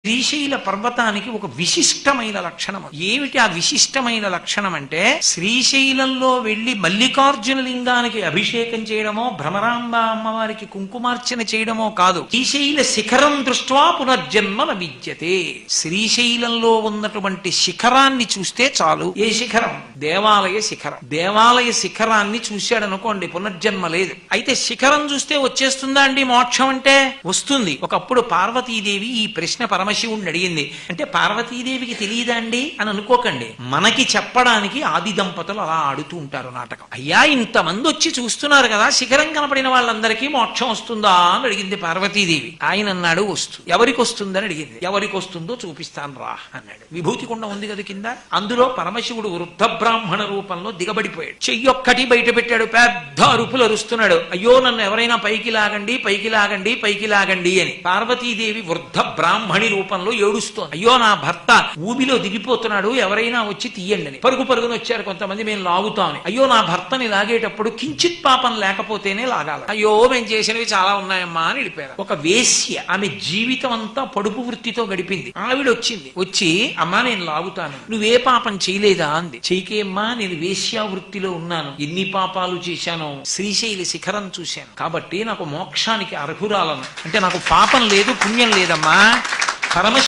శ్రీశైల పర్వతానికి ఒక విశిష్టమైన లక్షణం. ఏమిటి ఆ విశిష్టమైన లక్షణం అంటే, శ్రీశైలంలో వెళ్లి మల్లికార్జున లింగానికి అభిషేకం చేయడమో, భ్రమరాంబ అమ్మవారికి కుంకుమార్చన చేయడమో కాదు. శ్రీశైల శిఖరం దృష్ట్వా పునర్జన్మ న విద్యతే. శ్రీశైలంలో ఉన్నటువంటి శిఖరాన్ని చూస్తే చాలు. ఏ శిఖరం? దేవాలయ శిఖరం. దేవాలయ శిఖరాన్ని చూశాడనుకోండి, పునర్జన్మ లేదు. అయితే శిఖరం చూస్తే వచ్చేస్తుందా అండి మోక్షం అంటే? వస్తుంది. ఒకప్పుడు పార్వతీదేవి ఈ ప్రశ్న పరమశివుణ్ణి అడిగింది. అంటే పార్వతీదేవికి తెలియదా అండి అని అనుకోకండి. మనకి చెప్పడానికి ఆది దంపతులు అలా ఆడుతూ ఉంటారు నాటకం. అయ్యా, ఇంతమంది వచ్చి చూస్తున్నారు కదా, శిఖరం కనపడిన వాళ్ళందరికీ మోక్షం వస్తుందా అని అడిగింది పార్వతీదేవి. ఆయన అన్నాడు వస్తుంది. ఎవరికి వస్తుందని అడిగింది. ఎవరికి వస్తుందో చూపిస్తాను రా అన్నాడు. విభూతి కుండ ఉంది కదా కింద, అందులో పరమశివుడు వృద్ధ బ్రాహ్మణ రూపంలో దిగబడిపోయాడు. చెయ్యొక్కటి బయట పెట్టాడు. పెద్ద అరుపులు అరుస్తున్నాడు. అయ్యో, నన్ను ఎవరైనా పైకి లాగండి, పైకి లాగండి, పైకి లాగండి అని. పార్వతీదేవి వృద్ధ బ్రాహ్మణి రూపంలో ఏడుస్తోంది. అయ్యో, నా భర్త ఊబిలో దిగిపోతున్నాడు, ఎవరైనా వచ్చి తీయండి అని. పరుగు పరుగున వచ్చారు కొంతమంది, మేము లాగుతామని. అయ్యో, నా భర్తని లాగేటప్పుడు కించిత్ పాపం లేకపోతేనే లాగాలి. అయ్యో, మేము చేసినవి చాలా ఉన్నాయమ్మా అని వెళ్ళిపోయారు. ఒక వేశ్య, ఆమె జీవితం అంతా పడుపు వృత్తితో గడిపింది. ఆవిడ వచ్చింది. వచ్చి, అమ్మా నేను లాగుతాను, నువ్వే పాపం చేయలేదా అంది. చేయకేమ్మా, నేను వేశ్యా వృత్తిలో ఉన్నాను, ఎన్ని పాపాలు చేశానో, శ్రీశైల శిఖరం చూశాను కాబట్టి నాకు మోక్షానికి అర్హురాలను. అంటే నాకు పాపం లేదు, పుణ్యం లేదమ్మా. పరమ